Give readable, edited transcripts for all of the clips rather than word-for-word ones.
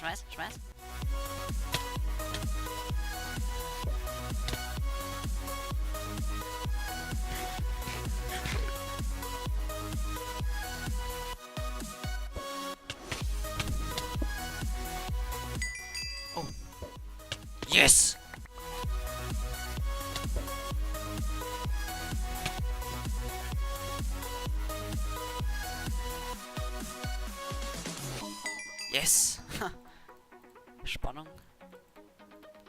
schmeiß, schmeiß. Oh. Yes! Yes! Spannung.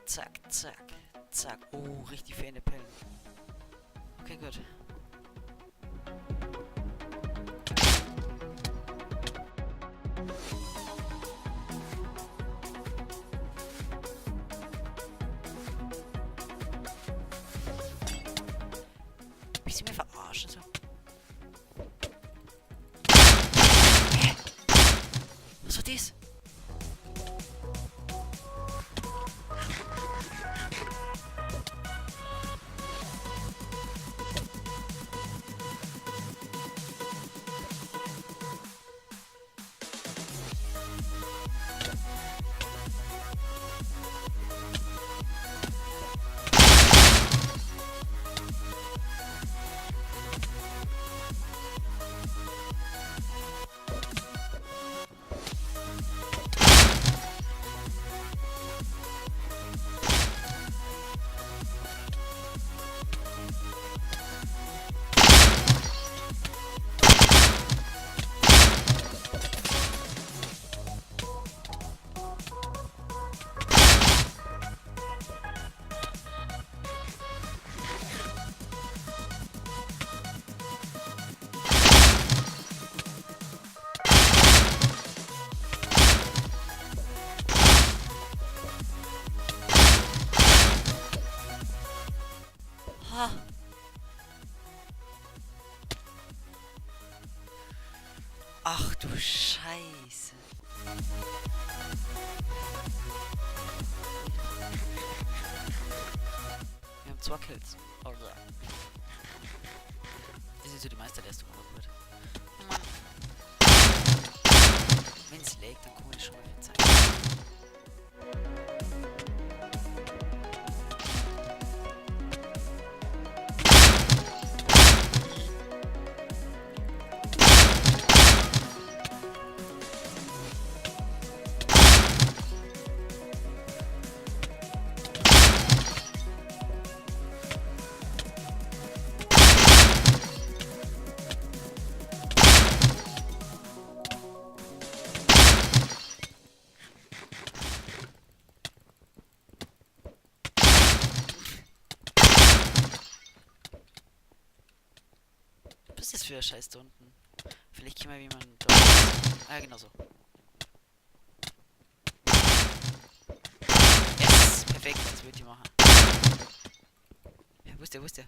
Zack, zack, zack. Oh, richtig feine Pillen. Okay, gut. Willst du mir verarschen so? Hä? Was war das? Ha. Ach du Scheiße. Wir haben 2 Kills. Alright. Das ist so die Meisterleistung, aber gut. Mann. Wenn es laggt, dann kann ich schon mal viel Zeit. Was ist das für ein Scheiß da unten? Vielleicht können wir wie man da. Ah, genau so. Yes! Perfekt, das würde ich machen. Ja, wo ist der? Wo ist der?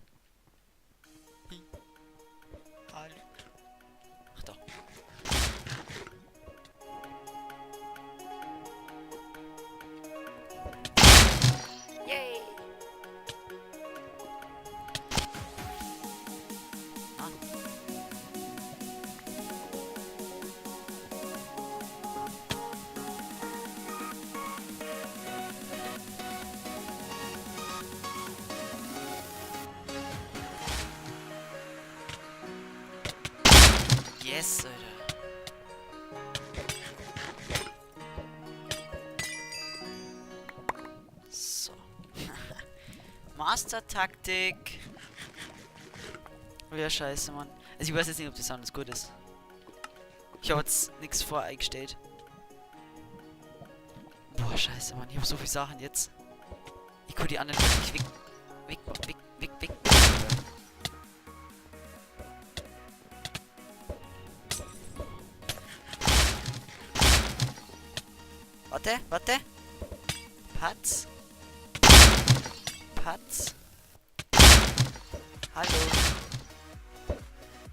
Hallo. Ach da. Yay! Ah. Yes, Alter. So. Master-Taktik. Ja, scheiße, Mann. Also ich weiß jetzt nicht, ob das alles gut ist. Ich habe jetzt nichts voreingestellt. Boah, scheiße, Mann. Ich habe so viele Sachen jetzt. Ich kann die anderen wirklich weg. Warte, warte. Patz. Patz. Hallo.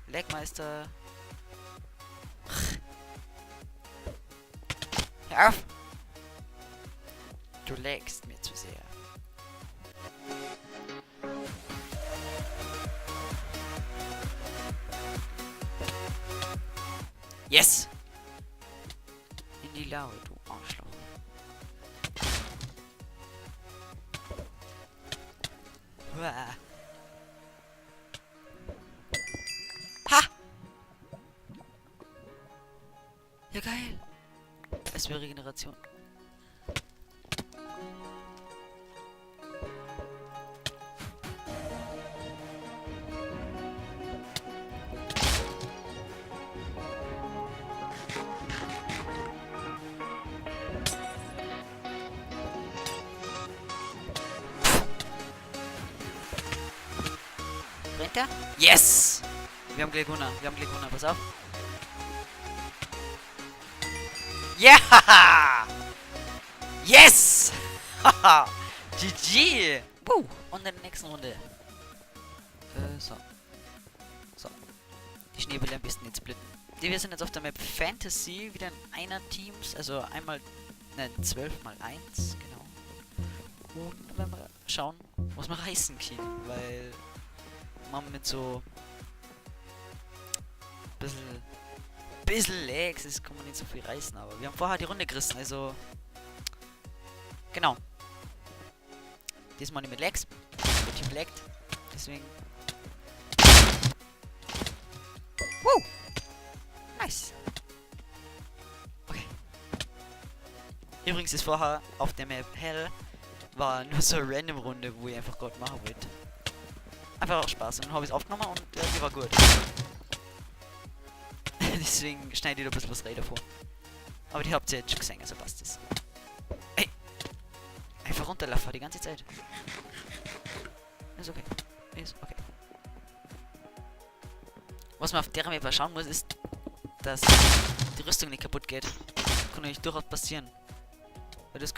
Leckmeister. Hör auf. Du leckst mir zu sehr. Yes! In die Laue, du Arschloch. Uah. Ha! Ja, geil. Es wäre Regeneration. Brennt der? Yes! Wir haben gleich gewonnen. Pass auf. Ja! Yes! Haha! GG! Woo! Und in der nächsten Runde. So. Die Schneebälle ein bisschen jetzt splitten. Wir sind jetzt auf der Map Fantasy. Wieder in einer Teams. Also einmal... Nein, 12 mal 1. Genau. Und wenn wir schauen, was wir reißen können. Weil... man mit so... bisschen Lags ist, kann man nicht so viel reißen, aber wir haben vorher die Runde gerissen, also... Genau. Diesmal nicht mit Lags. Der Typ laggt. Deswegen... Woo! Nice! Okay. Übrigens ist vorher auf der Map Hell war nur so eine random Runde, wo ich einfach gerade machen wollte. Einfach auch Spaß. Und dann habe ich es aufgenommen und die war gut. Deswegen schneide ich da ein bisschen was rein davor. Aber die habt ihr jetzt schon gesehen, also passt das. Ey! Einfach runterlaufen die ganze Zeit. Ist okay. Ist okay. Was man auf der Map schauen muss, ist, dass die Rüstung nicht kaputt geht. Kann nämlich durchaus passieren. Weil das...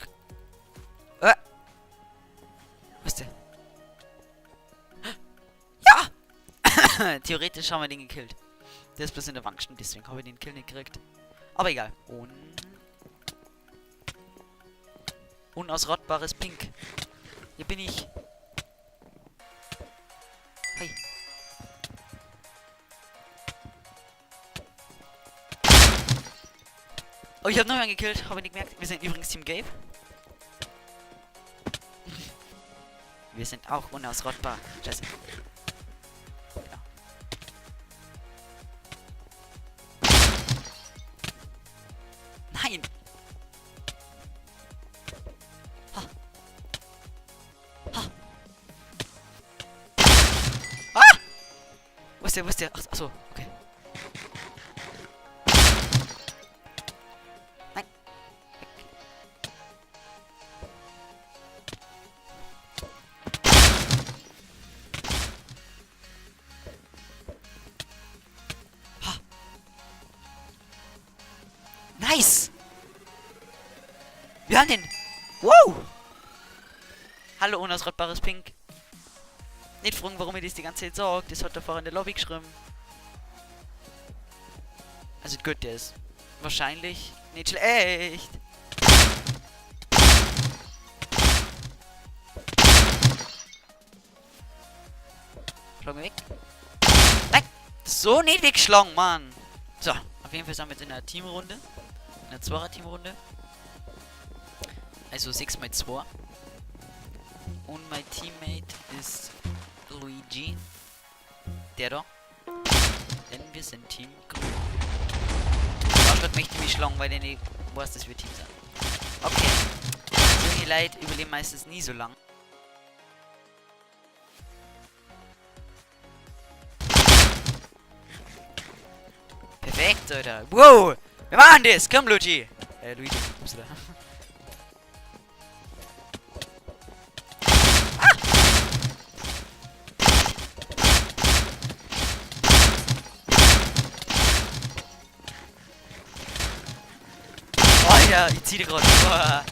Was ist der? Ja! Theoretisch haben wir den gekillt. Der ist bloß in der Wand gestanden, deswegen habe ich den Kill nicht gekriegt. Aber egal. Und... unausrottbares Pink. Hier bin ich. Hi. Oh, ich habe noch einen gekillt. Habe ich nicht gemerkt. Wir sind übrigens Team Gabe. Wir sind auch unausrottbar. Scheiße. Genau. Nein! Ha. Ha. Ah! Wo ist der? Wo ist der? Ach so, okay. Nein. Ha. Nice! Wir haben den! Wow! Hallo, unausrottbares Pink. Nicht fragen, warum ich das die ganze Zeit sage. Das hat er vorher in der Lobby geschrieben. Also gut, der ist wahrscheinlich nicht schlecht. Schlag mich weg. Nein! So nicht weggeschlagen, Mann! So, auf jeden Fall sind wir jetzt in einer Teamrunde. In einer 2er-Teamrunde. Also 6x2. Und mein Teammate ist Luigi. Der da. Denn wir sind Team Grün. Arschgott möchte mich schlagen, weil der nicht weiß, dass wir Team sind. Okay. Junge Leute überleben meistens nie so lang. Perfekt, Alter. Wow! Wir machen das! Komm, Luigi! Luigi. Upsala. Ja, ich zieh dich gerade. Boah.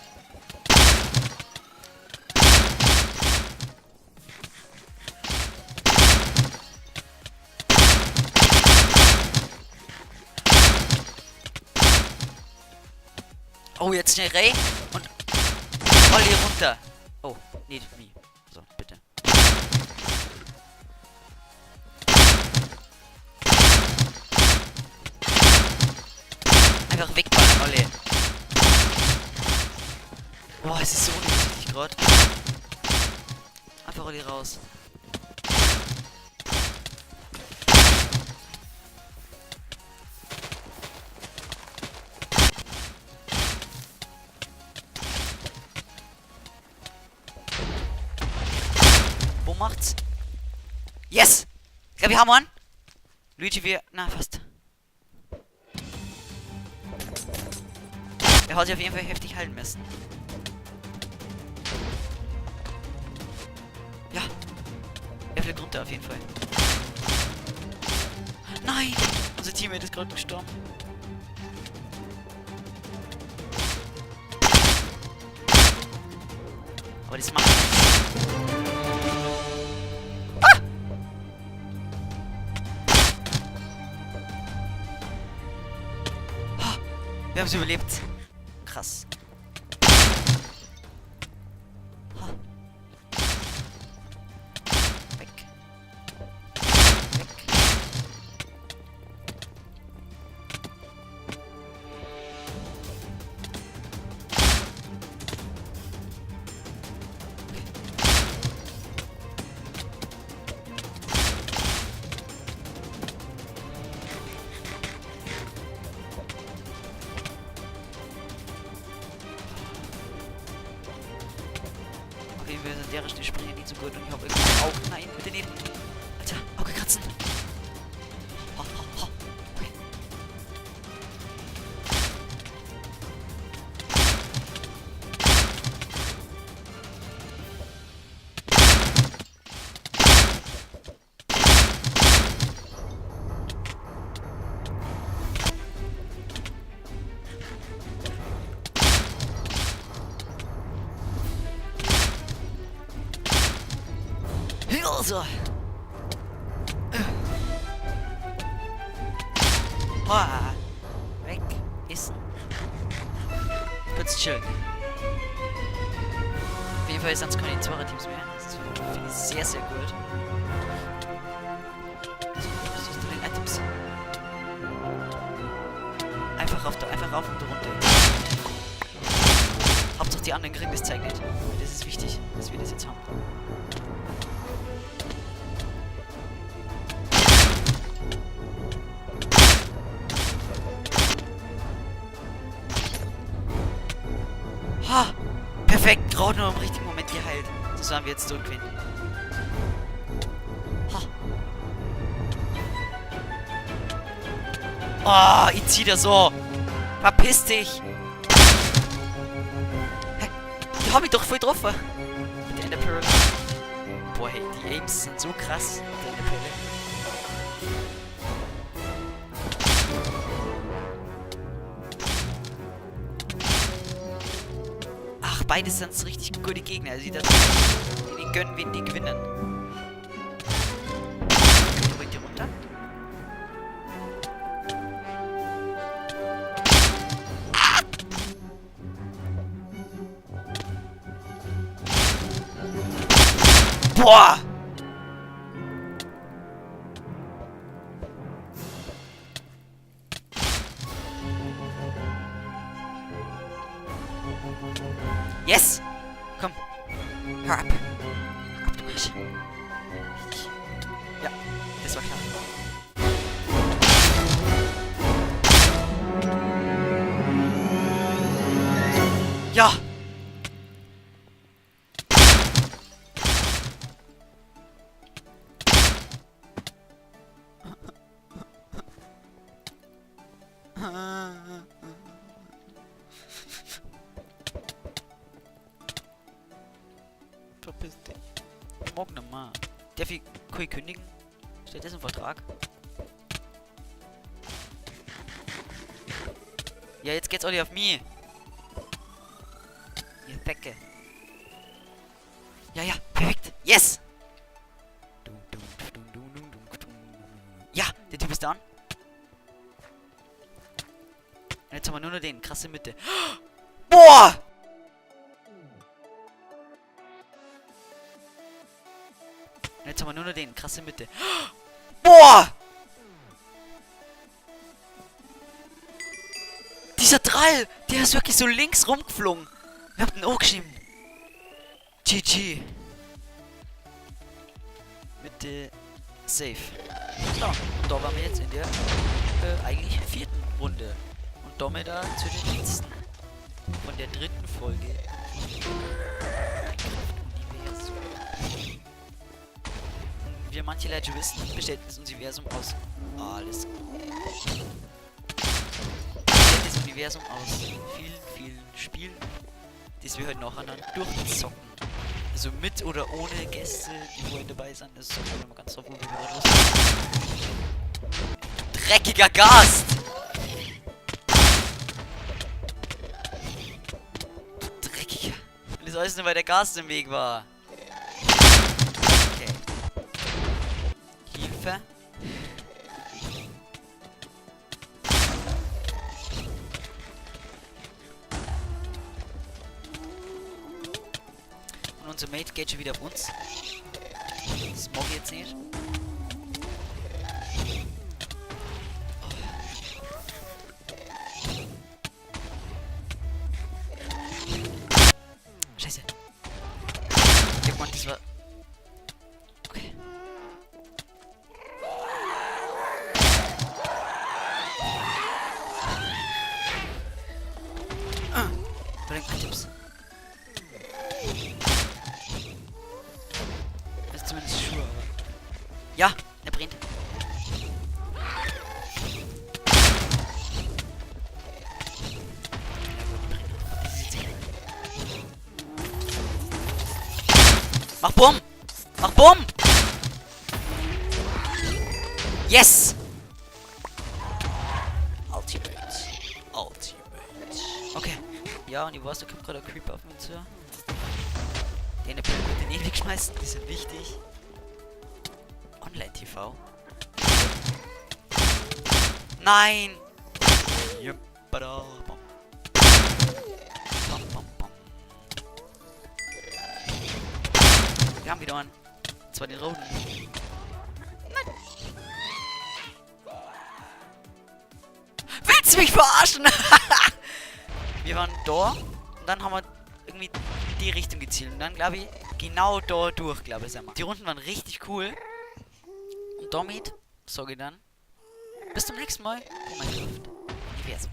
Oh, jetzt schnell rein und Olli runter. Oh, nee, nie. So, bitte. Einfach wegballen, Olli. Boah, es ist so unwichtig gerade. Einfach Olli raus. macht's. Yes! Ich glaube, wir haben einen. Luigi, wir... Na, fast. Er hat sich auf jeden Fall heftig heilen müssen. Ja. Er fliegt runter auf jeden Fall. Nein! Unser Teammate ist gerade gestorben. Aber das macht... Ah! Ah! Wir haben es überlebt. Krass. Ah. Weg. Weg. Wir sind der Richtung springen nicht so gut und ich habe irgendwie auch... Nein, bitte neben. Alter, Auge kratzen. Ha, ha, ha. Okay. So. Boah. Weg. Essen. Kurz chillen. Auf jeden Fall sind es keine Zweierteams mehr. Das finde ich sehr, sehr gut. Was ist denn Items? Einfach rauf und runter. Hauptsache die anderen kriegen das Zeug nicht. Das ist wichtig, dass wir das jetzt haben. Ha! Perfekt, gerade noch im richtigen Moment geheilt. Das haben wir jetzt zurückgewinnen. Ha! Oh, ich zieh das so. Verpiss dich. Hä? Die hab ich doch voll getroffen. Mit der Enderpearl. Boah, hey, die Aims sind so krass. Mit der Enderpearl. Beides sind richtig gute Gegner. Also die gönnen, wen die gewinnen. Wollt ihr runter? Ah! Boah! Yes! Komm. Hör ab. Ab du Arsch. Ja, das war klar. Ja! Verpiss dich. Morgen nochmal. Darf ich kündigen? Steht das im Vertrag? Ja, jetzt geht's alle auf mich. Ihr Becke. Ja, ja, perfekt. Yes! Ja, der Typ ist down. Und jetzt haben wir nur noch den. Krasse Mitte. Boah! Und jetzt haben wir nur noch den. Krasse Mitte. Boah! Dieser Drall, der ist wirklich so links rumgeflogen. Wir haben den O geschrieben. GG. Mitte safe. So, und da waren wir jetzt in der eigentlich 4. Runde. Und damit da zu den letzten von der 3. Folge. ja manche Leute wissen, besteht das Universum aus... Alles klar. Besteht das Universum aus vielen, vielen Spielen, das wir heute nacheinander durchzocken. Also mit oder ohne Gäste, die vorhin dabei sind. Das ist immer ganz drauf, wo wir gerade los sind. Dreckiger Gast! Du Dreckiger. Und das alles nur, weil der Gast im Weg war. Okay. Hilfe. Und unser Mate geht schon wieder auf uns. Das mag ich jetzt nicht. Scheiße. Ich hab gemeint, das war... Okay. Bei den Items. Das ist zumindest Schuhe, aber... Ja, er brennt. Mach Bumm! Mach Bumm! Yes! Ultimate. Ultimate. Okay. Ja, und ich weiß, da kommt gerade ein Creeper auf mich zu. Den den ewig schmeißen, die sind wichtig. Online-TV. Nein! Jippada. Wir haben wieder einen. Und zwar den roten. Nein! Willst du mich verarschen? Wir waren da und dann haben wir irgendwie die Richtung gezielt. Und dann glaube ich, genau da durch, glaube ich, sind wir. Die Runden waren richtig cool. Und damit sage ich dann, bis zum nächsten Mal. Oh mein Gott. Universum.